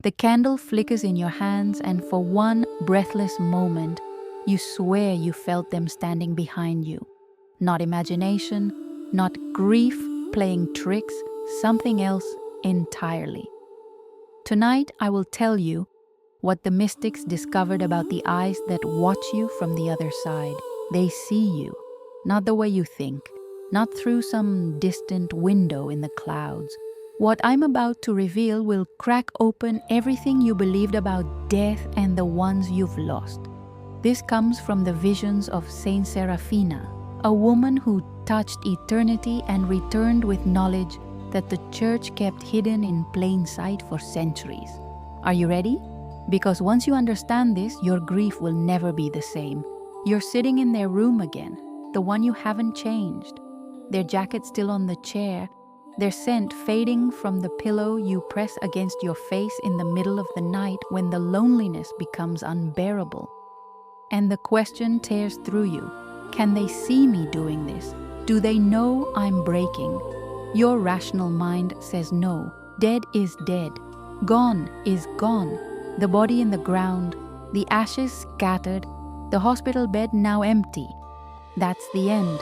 The candle flickers in your hands, and for one breathless moment, you swear you felt them standing behind you. Not imagination, not grief playing tricks, something else entirely. Tonight, I will tell you what the mystics discovered about the eyes that watch you from the other side. They see you, not the way you think, not through some distant window in the clouds. What I'm about to reveal will crack open everything you believed about death and the ones you've lost. This comes from the visions of Saint Seraphina, a woman who touched eternity and returned with knowledge that the church kept hidden in plain sight for centuries. Are you ready? Because once you understand this, your grief will never be the same. You're sitting in their room again, the one you haven't changed. Their jacket still on the chair, their scent fading from the pillow you press against your face in the middle of the night when the loneliness becomes unbearable. And the question tears through you. Can they see me doing this? Do they know I'm breaking? Your rational mind says no. Dead is dead. Gone is gone. The body in the ground, the ashes scattered, the hospital bed now empty. That's the end.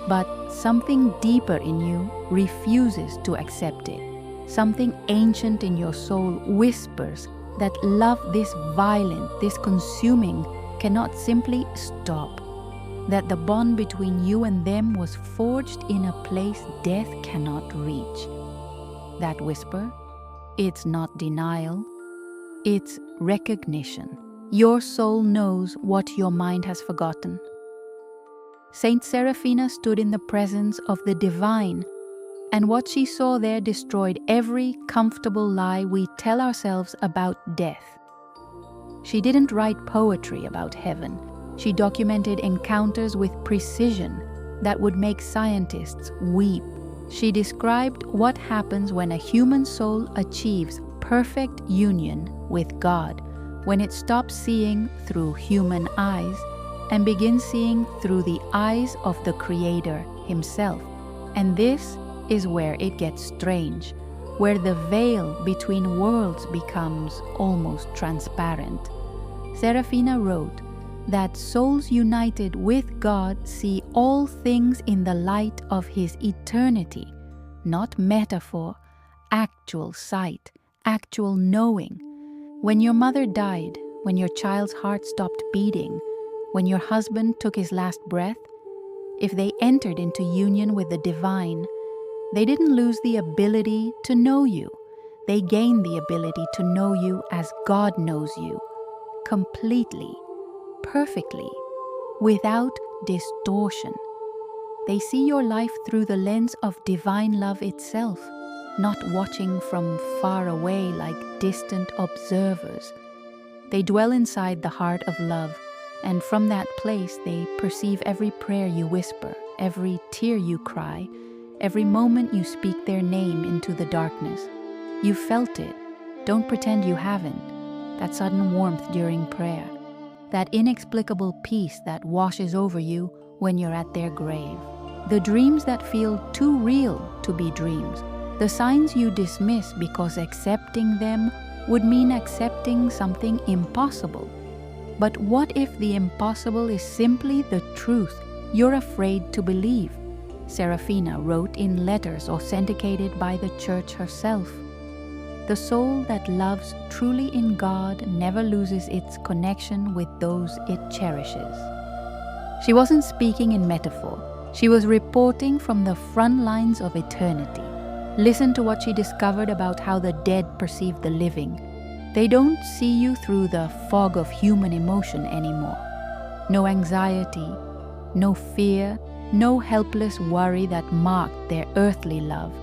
But something deeper in you refuses to accept it. Something ancient in your soul whispers that love this violent, this consuming, cannot simply stop. That the bond between you and them was forged in a place death cannot reach. That whisper, it's not denial, it's recognition. Your soul knows what your mind has forgotten. Saint Seraphina stood in the presence of the divine, and what she saw there destroyed every comfortable lie we tell ourselves about death. She didn't write poetry about heaven. She documented encounters with precision that would make scientists weep. She described what happens when a human soul achieves perfect union with God, when it stops seeing through human eyes and begins seeing through the eyes of the Creator Himself. And this is where it gets strange, where the veil between worlds becomes almost transparent. Seraphina wrote that souls united with God see all things in the light of His eternity, not metaphor, actual sight, actual knowing. When your mother died, when your child's heart stopped beating, when your husband took his last breath, if they entered into union with the divine, they didn't lose the ability to know you. They gained the ability to know you as God knows you, completely, perfectly, without distortion. They see your life through the lens of divine love itself, not watching from far away like distant observers. They dwell inside the heart of love, and from that place they perceive every prayer you whisper, every tear you cry, every moment you speak their name into the darkness. You felt it. Don't pretend you haven't. That sudden warmth during prayer, that inexplicable peace that washes over you when you're at their grave. The dreams that feel too real to be dreams. The signs you dismiss because accepting them would mean accepting something impossible. But what if the impossible is simply the truth you're afraid to believe? Seraphina wrote in letters authenticated by the Church herself. The soul that loves truly in God never loses its connection with those it cherishes. She wasn't speaking in metaphor. She was reporting from the front lines of eternity. Listen to what she discovered about how the dead perceive the living. They don't see you through the fog of human emotion anymore. No anxiety, no fear, no helpless worry that marked their earthly love.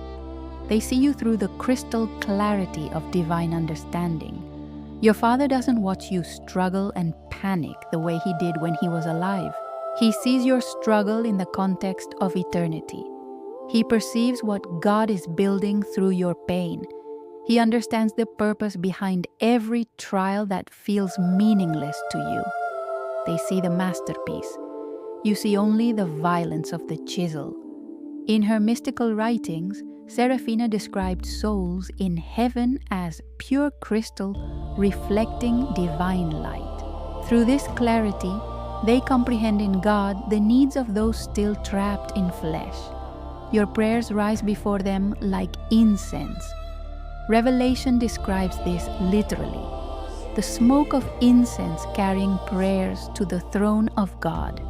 They see you through the crystal clarity of divine understanding. Your Father doesn't watch you struggle and panic the way He did when He was alive. He sees your struggle in the context of eternity. He perceives what God is building through your pain. He understands the purpose behind every trial that feels meaningless to you. They see the masterpiece. You see only the violence of the chisel. In her mystical writings, Seraphina described souls in heaven as pure crystal reflecting divine light. Through this clarity, they comprehend in God the needs of those still trapped in flesh. Your prayers rise before them like incense. Revelation describes this literally: the smoke of incense carrying prayers to the throne of God.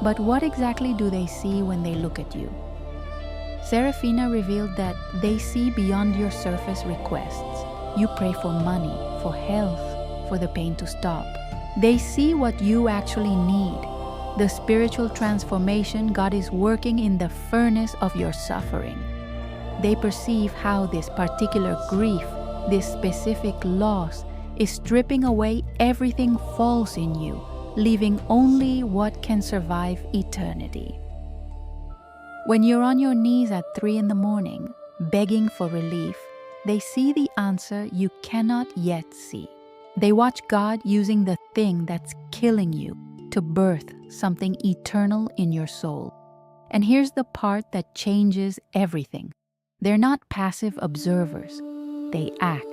But what exactly do they see when they look at you? Seraphina revealed that they see beyond your surface requests. You pray for money, for health, for the pain to stop. They see what you actually need, the spiritual transformation God is working in the furnace of your suffering. They perceive how this particular grief, this specific loss, is stripping away everything false in you, leaving only what can survive eternity. When you're on your knees at 3 a.m, begging for relief, they see the answer you cannot yet see. They watch God using the thing that's killing you to birth something eternal in your soul. And here's the part that changes everything. They're not passive observers, they act.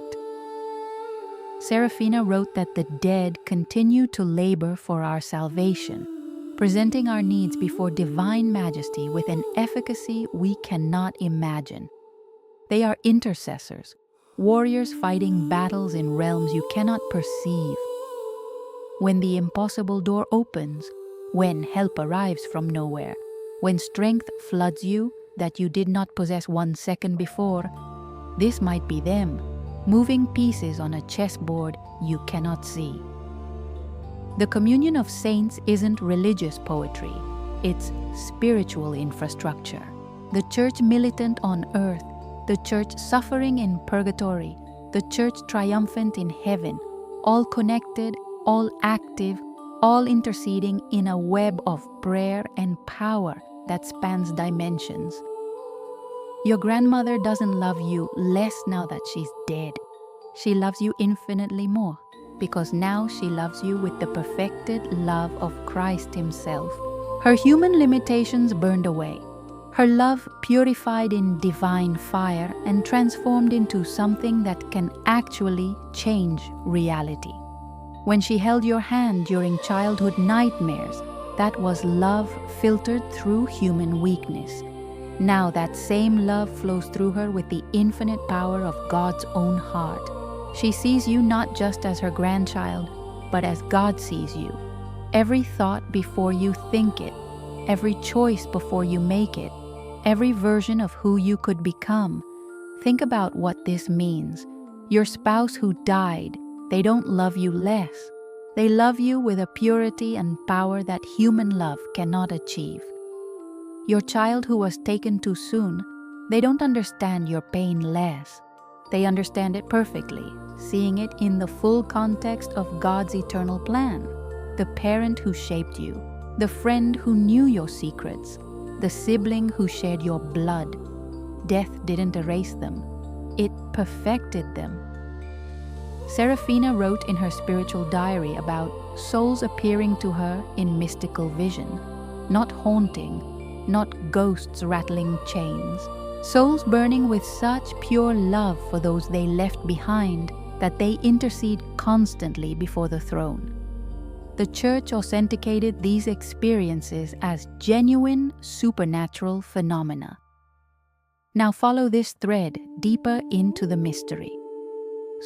Seraphina wrote that the dead continue to labor for our salvation, presenting our needs before divine majesty with an efficacy we cannot imagine. They are intercessors, warriors fighting battles in realms you cannot perceive. When the impossible door opens, when help arrives from nowhere, when strength floods you that you did not possess 1 second before, this might be them, moving pieces on a chessboard you cannot see. The communion of saints isn't religious poetry, it's spiritual infrastructure. The church militant on earth, the church suffering in purgatory, the church triumphant in heaven, all connected, all active, all interceding in a web of prayer and power that spans dimensions. Your grandmother doesn't love you less now that she's dead. She loves you infinitely more, because now she loves you with the perfected love of Christ Himself. Her human limitations burned away, her love purified in divine fire and transformed into something that can actually change reality. When she held your hand during childhood nightmares, that was love filtered through human weakness. Now that same love flows through her with the infinite power of God's own heart. She sees you not just as her grandchild, but as God sees you. Every thought before you think it, every choice before you make it, every version of who you could become. Think about what this means. Your spouse who died, they don't love you less. They love you with a purity and power that human love cannot achieve. Your child who was taken too soon, they don't understand your pain less. They understand it perfectly, seeing it in the full context of God's eternal plan. The parent who shaped you, the friend who knew your secrets, the sibling who shared your blood. Death didn't erase them. It perfected them. Seraphina wrote in her spiritual diary about souls appearing to her in mystical vision, not haunting, not ghosts rattling chains. Souls burning with such pure love for those they left behind that they intercede constantly before the throne. The Church authenticated these experiences as genuine supernatural phenomena. Now follow this thread deeper into the mystery.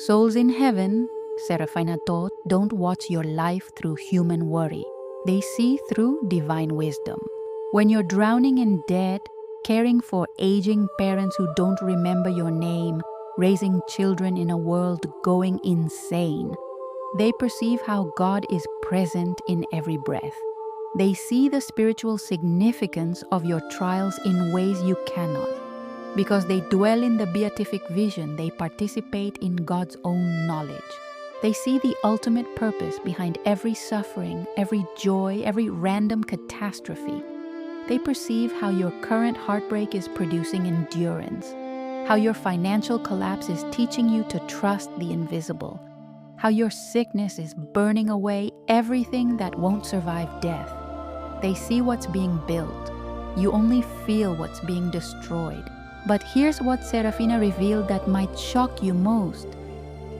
Souls in heaven, Seraphina taught, don't watch your life through human worry. They see through divine wisdom. When you're drowning in debt, caring for aging parents who don't remember your name, raising children in a world going insane, they perceive how God is present in every breath. They see the spiritual significance of your trials in ways you cannot. Because they dwell in the beatific vision, they participate in God's own knowledge. They see the ultimate purpose behind every suffering, every joy, every random catastrophe. They perceive how your current heartbreak is producing endurance, how your financial collapse is teaching you to trust the invisible, how your sickness is burning away everything that won't survive death. They see what's being built, You only feel what's being destroyed. But here's what Seraphina revealed that might shock you most.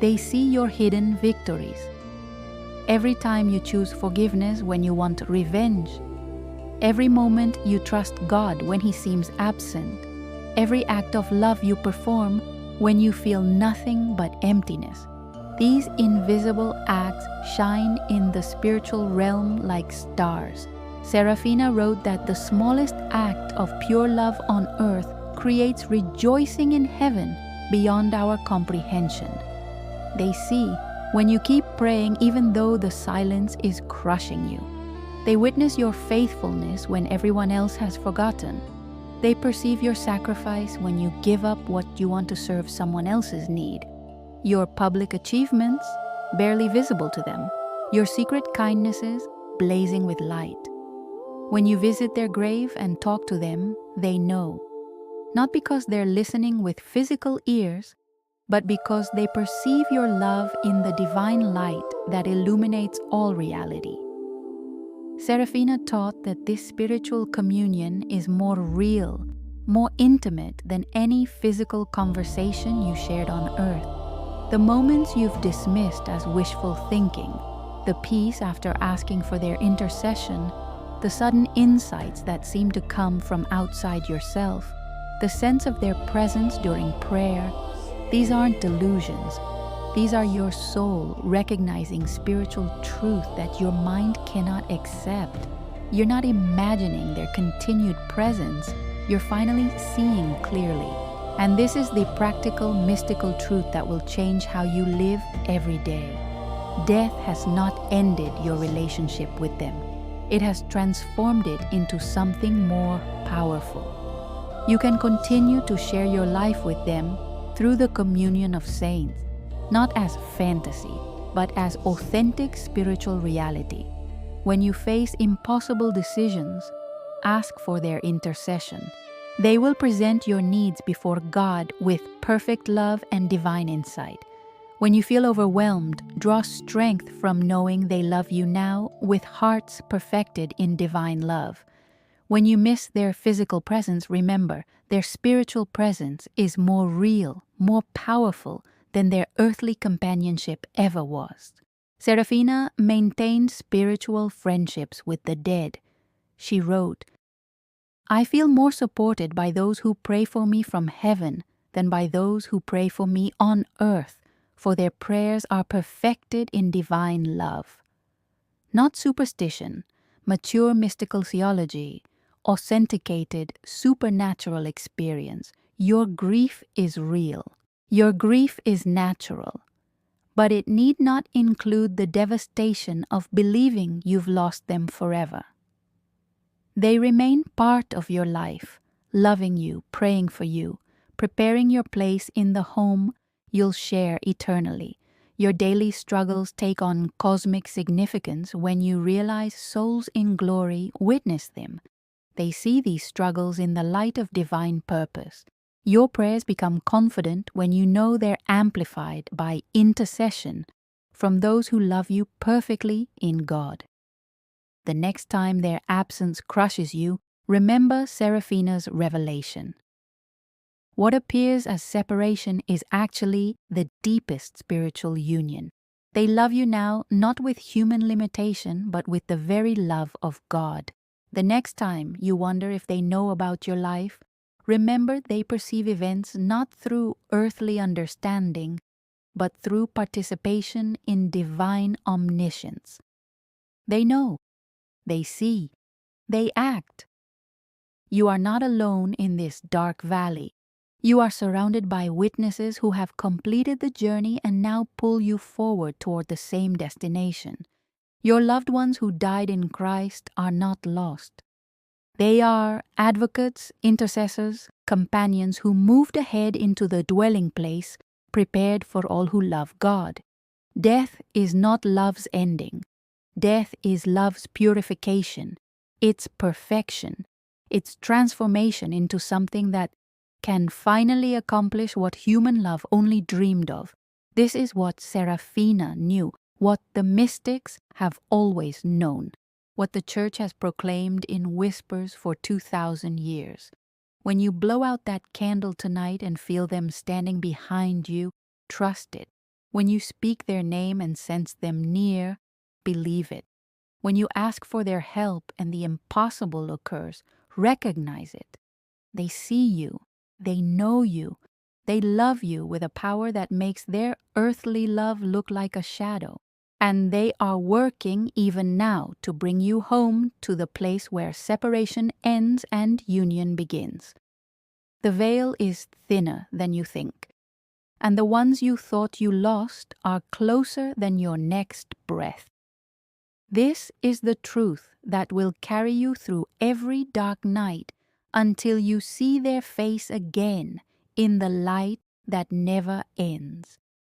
They see your hidden victories. Every time you choose forgiveness when you want revenge. Every moment you trust God when He seems absent. Every act of love you perform when you feel nothing but emptiness. These invisible acts shine in the spiritual realm like stars. Seraphina wrote that the smallest act of pure love on earth creates rejoicing in heaven beyond our comprehension. They see when you keep praying even though the silence is crushing you. They witness your faithfulness when everyone else has forgotten. They perceive your sacrifice when you give up what you want to serve someone else's need. Your public achievements, barely visible to them. Your secret kindnesses, blazing with light. When you visit their grave and talk to them, they know. Not because they're listening with physical ears, but because they perceive your love in the divine light that illuminates all reality. Seraphina taught that this spiritual communion is more real, more intimate than any physical conversation you shared on earth. The moments you've dismissed as wishful thinking, the peace after asking for their intercession, the sudden insights that seem to come from outside yourself, the sense of their presence during prayer, these aren't delusions. These are your soul recognizing spiritual truth that your mind cannot accept. You're not imagining their continued presence, you're finally seeing clearly. And this is the practical, mystical truth that will change how you live every day. Death has not ended your relationship with them. It has transformed it into something more powerful. You can continue to share your life with them through the communion of saints, not as fantasy, but as authentic spiritual reality. When you face impossible decisions, ask for their intercession. They will present your needs before God with perfect love and divine insight. When you feel overwhelmed, draw strength from knowing they love you now with hearts perfected in divine love. When you miss their physical presence, remember, their spiritual presence is more real, more powerful than their earthly companionship ever was. Seraphina maintained spiritual friendships with the dead. She wrote, "I feel more supported by those who pray for me from heaven than by those who pray for me on earth, for their prayers are perfected in divine love." Not superstition, mature mystical theology, authenticated supernatural experience. Your grief is real. Your grief is natural, but it need not include the devastation of believing you've lost them forever. They remain part of your life, loving you, praying for you, preparing your place in the home you'll share eternally. Your daily struggles take on cosmic significance when you realize souls in glory witness them. They see these struggles in the light of divine purpose. Your prayers become confident when you know they're amplified by intercession from those who love you perfectly in God. The next time their absence crushes you, remember Seraphina's revelation. What appears as separation is actually the deepest spiritual union. They love you now not with human limitation, but with the very love of God. The next time you wonder if they know about your life, remember they perceive events not through earthly understanding, but through participation in divine omniscience. They know, they see, they act. You are not alone in this dark valley. You are surrounded by witnesses who have completed the journey and now pull you forward toward the same destination. Your loved ones who died in Christ are not lost. They are advocates, intercessors, companions who moved ahead into the dwelling place prepared for all who love God. Death is not love's ending. Death is love's purification, its perfection, its transformation into something that can finally accomplish what human love only dreamed of. This is what Seraphina knew, what the mystics have always known. what the church has proclaimed in whispers for 2,000 years. When you blow out that candle tonight and feel them standing behind you, trust it. When you speak their name and sense them near, believe it. When you ask for their help and the impossible occurs, recognize it. They see you. They know you. They love you with a power that makes their earthly love look like a shadow. And they are working even now to bring you home to the place where separation ends and union begins. The veil is thinner than you think, and the ones you thought you lost are closer than your next breath. This is the truth that will carry you through every dark night until you see their face again in the light that never ends.